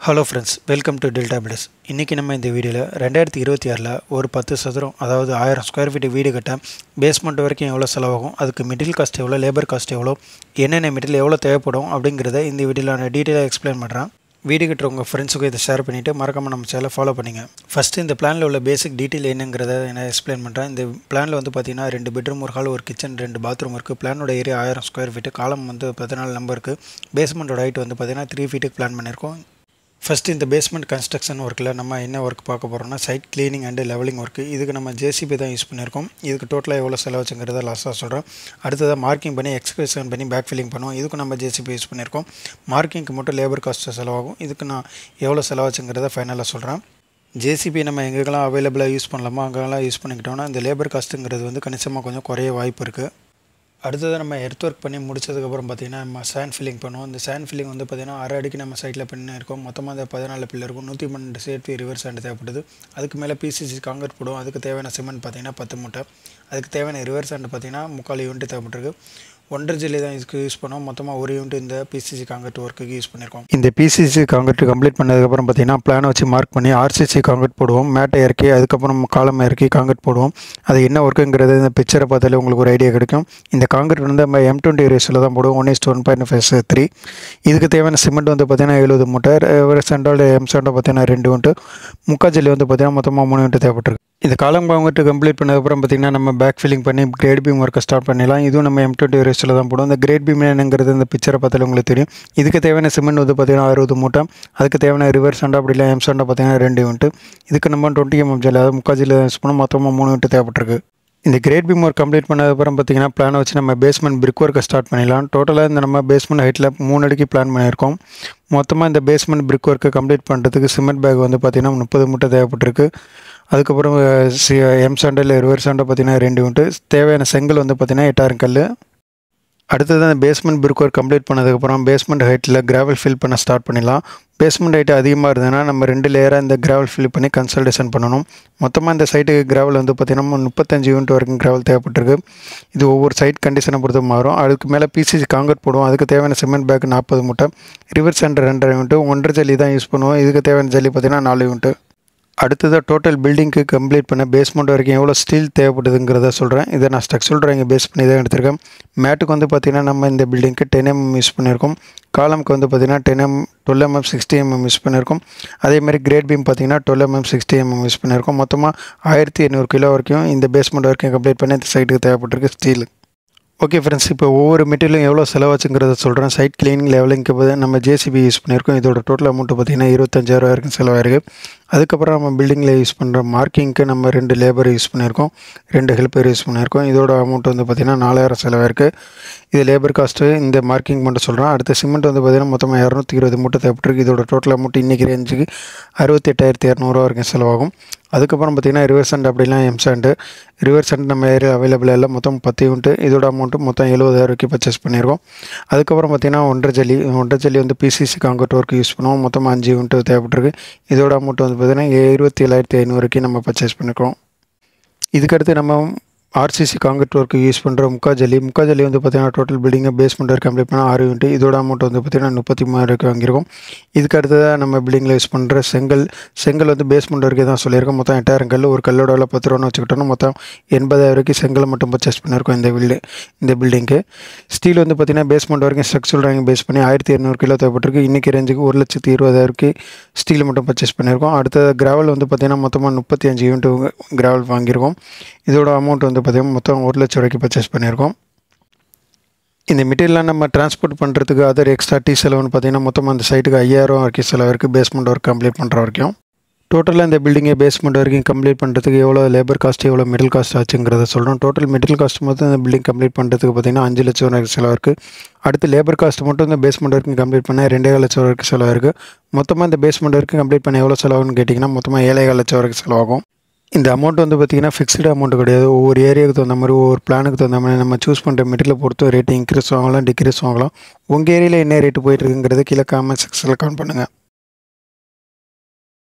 Hello friends, welcome to delta plus. இன்றைக்கி நம்ம இந்த வீடியோவில் 2026 ஒரு 10 சதுரம், அதாவது 1000 ஸ்கொயர் ஃபீட் வீடு கட்ட பேஸ்மெண்ட் வரைக்கும் எவ்வளோ செலவாகும், அதுக்கு மிடில் காஸ்ட் எவ்வளோ, லேபர் காஸ்ட் எவ்வளோ, என்னென்ன மெட்டீரியல் எவ்வளோ தேவைப்படும் அப்படிங்கிறத இந்த வீடியோவில் நான் டீட்டெயிலாக எக்ஸ்பிளைன் பண்ணுறேன். வீடு கட்டுற உங்கள் ஃப்ரெண்ட்ஸுக்கு இதை ஷேர் பண்ணிவிட்டு மறக்காமல் நம்ம சேனலை ஃபாலோ பண்ணிங்க. ஃபஸ்ட்டு இந்த பிளானில் உள்ள பேசிக் டீட்டெயில் என்னங்கிறத நான் எக்ஸ்பிளைன் பண்ணுறேன். இந்த பிளானில் பார்த்தீங்கன்னா 2 பெட்ரூம், ஒரு ஹால், ஒரு கிச்சன், 2 பாத்ரூம் இருக்குது. பிளானோட ஏரியா 1000 ஸ்கொயர் ஃபீட்டு, காலம் 14 நம்பர் இருக்குது. பேஸ்மெண்ட்டோட ஹைட் பார்த்தீங்கன்னா 3 ஃபீட்டுக்கு பிளான் பண்ணியிருக்கோம். ஃபஸ்ட்டு இந்த பேஸ்மெண்ட் கன்ஸ்ட்ரக்ஷன் ஒர்க்கில் நம்ம என்ன ஒர்க் பார்க்க போகிறோம்னா site cleaning and levelling work. இதுக்கு நம்ம ஜேசிபி தான் யூஸ் பண்ணியிருக்கோம். இதுக்கு டோட்டலாக எவ்வளோ செலவாச்சுங்கிறத லாஸ்ட்டாக சொல்கிறேன். அடுத்ததாக மார்க்கிங் பண்ணி எக்ஸ்பிரஷன் பண்ணி பேக் ஃபில்லிங் பண்ணுவோம். இதுக்கு நம்ம ஜேசிபி யூஸ் பண்ணியிருக்கோம். மார்க்கிங்க்கு மட்டும் லேபர் காஸ்ட் செலவாகும். இதுக்கு நான் எவ்வளோ செலவாச்சுங்கிறத ஃபைனலாக சொல்கிறேன். ஜேசிபி நம்ம எங்கெல்லாம் அவைலபிளாக யூஸ் பண்ணலாமோ அங்கெல்லாம் யூஸ் பண்ணிக்கிட்டோம்னா இந்த லேபர் காஸ்ட்டுங்கிறது கணிசமாக கொஞ்சம் குறைய வாய்ப்பு இருக்குது. அடுத்தது நம்ம எர்த் ஒர்க் பண்ணி முடிச்சதுக்கப்புறம் பார்த்திங்கன்னா நம்ம சேண்ட் ஃபில்லிங் பண்ணுவோம். இந்த சேண்ட் ஃபில்லிங் பார்த்திங்கன்னா 6 அடிக்கு நம்ம சைட்டில் பண்ணியிருக்கோம். மொத்தமாக அந்த 14 பில்லர் இருக்கும். 112 சேஃப்டி ரிவர்ஸ் சேண்ட் தேவைப்படுது. அதுக்கு மேலே பிசிசி காங்கிரீட் போடுவோம். அதுக்கு தேவையான சிமெண்ட் பார்த்திங்கன்னா 10 மூட்டை. அதுக்கு தேவையான ரிவர்ஸ் சேண்ட் பார்த்திங்கன்னா 3/4 யூனிட் தேவைப்பட்டிருக்கு. 1.5 ஜல்லி தான் இதுக்கு யூஸ் பண்ணுவோம். மொத்தமாக 1 யூனிட் இந்த பிசிசி காங்கிரீட் ஒர்க்குக்கு யூஸ் பண்ணியிருக்கோம். இந்த பிசிசி காங்கிரீட் கம்ப்ளீட் பண்ணதுக்கப்புறம் பார்த்திங்கன்னா பிளானை வச்சு மார்க் பண்ணி ஆர்சிசி காங்கிரீட் போடுவோம். மேட்டை இறக்கி அதுக்கப்புறம் காலம் இறக்கி காங்கிரீட் போடுவோம். அது என்ன ஒர்க்குங்கிறது இந்த பிக்சரை பார்த்தாலே உங்களுக்கு ஒரு ஐடியா கிடைக்கும். இந்த காங்கிரீட் நம்ம M20 ரேஷியோவில் தான் போடுவோம். 1:1.53. இதுக்கு தேவையான சிமெண்ட் பார்த்திங்கன்னா 70 மூட்டை. சென்ட்ரல் M7 பார்த்திங்கன்னா 2 யூனிட். 3/4 ஜல்லி பார்த்திங்கன்னா மொத்தமாக 3 யூனிட் தேவைப்பட்டிருக்கு. இந்த காலம் காங்கிரீட் கம்ப்ளீட் பண்ணதுக்கப்புறம் பார்த்திங்கன்னா நம்ம பேக் ஃபில்லிங் பண்ணி கிரேட் பீம் ஒர்க்கை ஸ்டார்ட் பண்ணிடலாம். இதுவும் நம்ம M20 ரேஷியோவில் தான் போடுவோம். இந்த கிரேட் பீம் என்னங்கிறது இந்த பிக்சரை பார்த்தாலே உங்களுக்கு தெரியும். இதுக்கு தேவையான சிமெண்ட் பார்த்திங்கன்னா 60 மூட்டை. அதுக்கு தேவையான ரிவர்ஸ் சண்டை அப்படி இல்லை M7 பார்த்திங்கன்னா 2 யூனிட். இதுக்கு நம்ம 20 mm ஜல்லி, அதாவது 3/4 ஜல்லி யூஸ் பண்ணோம். மொத்தமாக 3 யூனிட் தேவைப்பட்டிருக்கு. இந்த கிரேட் பீம் ஒர்க் கம்ப்ளீட் பண்ணதுக்கப்புறம் பார்த்திங்கன்னா பிளானை வச்சு நம்ம பேஸ்மெண்ட் பிரிக் ஒர்க்கை ஸ்டார்ட் பண்ணிடலாம். டோட்டலாக இந்த நம்ம பேஸ்மெண்ட் ஹைட்டில் 3 அடிக்கு பிளான் பண்ணியிருக்கோம். மொத்தமாக இந்த பேஸ்மெண்ட் பிரிக் ஒர்க்கை கம்ப்ளீட் பண்ணுறதுக்கு சிமெண்ட் பேக் பார்த்திங்கன்னா 30 மூட்டை தேவைப்பட்டிருக்கு. அதுக்கப்புறம் M7 ரிவர்ஸ் சண்டை பார்த்திங்கன்னா 2 யூனிட். தேவையான செங்கல் பார்த்திங்கன்னா 8000 கல். அடுத்தது அந்த பேஸ்மெண்ட் பிரிக் ஒர்க் கம்ப்ளீட் பண்ணதுக்கப்புறம் பேஸ்மெண்ட் ஹைட்டில் கிராவல் ஃபில் பண்ண ஸ்டார்ட் பண்ணிடலாம். பேஸ்மெண்ட் ஹைட் அதிகமாக இருந்ததுன்னா நம்ம 2 லேயராக இந்த கிராவல் ஃபில் பண்ணி கன்சல்டேஷன் பண்ணணும். மொத்தமாக இந்த சைட்டுக்கு கிராவல் பார்த்திங்கன்னா 35 யூனிட் வரைக்கும் கிராவல் தேவைப்பட்டிருக்கு. இது ஒவ்வொரு சைட் கண்டிஷனை பொறுத்து மாறும். அதுக்கு மேலே பிசிசி காங்கிரீட் போடுவோம். அதுக்கு தேவையான சிமெண்ட் பேக் 40 மூட்டை. Reverse centre 2.5 unit. 1.5 ஜல்லி தான் யூஸ் பண்ணுவோம். இதுக்கு தேவையான ஜல்லி பார்த்திங்கன்னா 4 யூனிட். அடுத்ததாக டோட்டல் பில்டிங்க்கு கம்ப்ளீட் பண்ண பேஸ்மெண்ட் வரைக்கும் எவ்வளோ ஸ்டீல் தேவைப்படுதுங்கிறத சொல்கிறேன். இதை நான் ஸ்ட்ரக்சரல் ட்ராயிங்கை பேஸ் பண்ணி தான் எடுத்திருக்கேன். மேட்டுக்கு பார்த்திங்கன்னா நம்ம இந்த பில்டிங்க்கு 10 mm யூஸ் பண்ணியிருக்கோம். காலமுக்கு பார்த்திங்கன்னா 12 mm 60 mm யூஸ் பண்ணியிருக்கோம். அதேமாதிரி கிரேட் பீம் பார்த்திங்கன்னா 12 mm 60 mm யூஸ் பண்ணியிருக்கோம். மொத்தமாக 1800 கிலோ வரைக்கும் இந்த பேஸ்மெண்ட் வரைக்கும் கம்ப்ளீட் பண்ணி இந்த சைட்டுக்கு தேவைப்பட்டிருக்கு ஸ்டீல். ஓகே ஃப்ரெண்ட்ஸ், இப்போ ஒவ்வொரு மெட்டீரியலும் எவ்வளோ செலவாச்சுங்கிறத சொல்கிறேன். சைட் கிளீனிங் லெவலிங்க்கு நம்ம ஜேசிபி யூஸ் பண்ணியிருக்கோம். இதோட டோட்டல் அமௌண்ட் பார்த்திங்கன்னா 25,000 வரைக்கும் செலவாயிருக்கு. அதுக்கப்புறம் நம்ம பில்டிங்கில் யூஸ் பண்ணுற மார்க்கிங்க்கு நம்ம 2 லேபர் யூஸ் பண்ணியிருக்கோம், 2 ஹெல்ப்பர் யூஸ் பண்ணியிருக்கோம். இதோட அமௌண்ட் பார்த்திங்கன்னா 4000 செலவாயிருக்கு. இது லேபர் காஸ்ட்டு. இந்த மார்க்கிங் மட்டும் சொல்கிறேன். அடுத்த சிமெண்ட் பார்த்திங்கன்னா மொத்தமாக 220 மூட்டை தேவைப்பட்டிருக்கு. இதோட டோட்டல் அமௌண்ட் இன்றைக்கி ரேஞ்சுக்கு 68,200 வரைக்கும் செலவாகும். அதுக்கப்புறம் பார்த்திங்கன்னா ரிவர்ஸ் சென்ட் அப்படிலாம் M7 ரிவர்ஸ் சென்ட் நம்ம ஏரியா அவைலபிளாக இல்லை. மொத்தம் 10 யூனிட். இதோட அமௌண்ட்டு மொத்தம் 70,000 வரைக்கும் பர்ச்சேஸ் பண்ணியிருக்கோம். அதுக்கப்புறம் பார்த்திங்கன்னா 1.5 ஜல்லி பிசிசி காங்கிரீட் ஒர்க் யூஸ் பண்ணுவோம். மொத்தம் 5 யூனிட் தேவைப்பட்டிருக்கு. இதோட அமௌண்ட் பார்த்திங்கன்னா 27,500 வரைக்கும் நம்ம பர்ச்சேஸ் பண்ணிக்கிறோம். இதுக்கடுத்து நம்ம ஆர்சிசி காங்கிரீட் ஒர்க்கு யூஸ் பண்ணுற 3/4 ஜல்லி பார்த்திங்கன்னா டோட்டல் பில்டிங்கை பேஸ்மெண்ட் ஒர்க் கம்ப்ளீட் பண்ணால் 6 யூனிட். இதோட அமௌண்ட் பார்த்திங்கன்னா 33,000 வரைக்கும் வாங்கியிருக்கோம். இதுக்கு அடுத்ததாக நம்ம பில்டிங்கில் யூஸ் பண்ணுற செங்கல் பேஸ்மெண்ட் ஒர்க்கே தான் சொல்லியிருக்கோம். மொத்தம் 8000 கல். ஒரு கல்லோட விலை 10 ரூபான்னு வச்சுக்கிட்டோம்னா மொத்தம் 80,000 வரைக்கும் செங்கல் மட்டும் பர்ச்சேஸ் பண்ணியிருக்கோம் இந்த பில்டிங்க்கு. ஸ்டீல் பார்த்திங்கன்னா பேஸ்மெண்ட் வரைக்கும் ஸ்ட்ரக்சரல் ட்ராயிங் பேஸ் பண்ணி 1200 கிலோ தேவைப்பட்டிருக்கு. இன்றைக்கி ரேஞ்சுக்கு 1,20,000 ஸ்டீல் மட்டும் பர்ச்சேஸ் பண்ணியிருக்கோம். அடுத்த கிராவல் பார்த்திங்கன்னா மொத்தமாக 35 யூனிட் கிராவல் வாங்கியிருக்கோம். இதோட அமௌண்ட் பார்த்திங்கன்னா மொத்தம் 1 லட்சம் வரைக்கும் பர்ச்சேஸ் பண்ணியிருக்கோம். இந்த மெட்டீரியல்லாம் நம்ம டிரான்ஸ்போர்ட் பண்ணுறதுக்கு அதர் எக்ஸ்ட்ரா செலவுன்னு பார்த்திங்கன்னா மொத்தமாக அந்த சைட்டுக்கு 5000 வரைக்கும் செலவு இருக்குது. பேஸ்மெண்ட் ஒர்க் கம்ப்ளீட் பண்ணுற வரைக்கும் டோட்டலாக இந்த பில்டிங்கை பேஸ்மெண்ட் வரைக்கும் கம்ப்ளீட் பண்ணுறதுக்கு எவ்வளோ லேபர் காஸ்ட், எவ்வளோ மெட்டல் காஸ்ட் ஆச்சுங்கிறத சொல்கிறோம். டோட்டல் மெட்டல் காஸ்ட் மொத்தம் இந்த பில்டிங் கம்ப்ளீட் பண்ணுறதுக்கு பார்த்திங்கன்னா 5 லட்சம் வரைக்கும் செலவு இருக்குது. அடுத்து லேபர் காஸ்ட் மட்டும் இந்த பேஸ்மெண்ட் வரைக்கும் கம்ப்ளீட் பண்ண 2.5 லட்சம் வரைக்கும் செலவு இருக்குது. மொத்தமாக இந்த பேஸ்மெண்ட் வரைக்கும் கம்ப்ளீட் பண்ண எவ்வளோ செலவுன்னு கேட்டிங்கன்னா மொத்தமாக 7.5 லட்சம் வரைக்கும் செலவாகும். இந்த அமௌண்ட் பார்த்திங்கன்னா ஃபிக்ஸ்டு அமௌண்ட் கிடையாது. ஒவ்வொரு ஏரியாவுக்கு தகுந்த மாதிரி, ஒவ்வொரு பிளானுக்கு தகுந்த மாதிரி நம்ம சூஸ் பண்ணுற மெட்டீரியல் பொறுத்து ரேட்டு இன்க்ரீஸ் ஆகலாம், டிக்ரீஸ் ஆகலாம். உங்கள் ஏரியாவில் என்ன ரேட்டு போயிட்டுருக்குங்கிறது கீழே காமெண்ட் செக்ஷனில் கமெண்ட் பண்ணுங்கள்.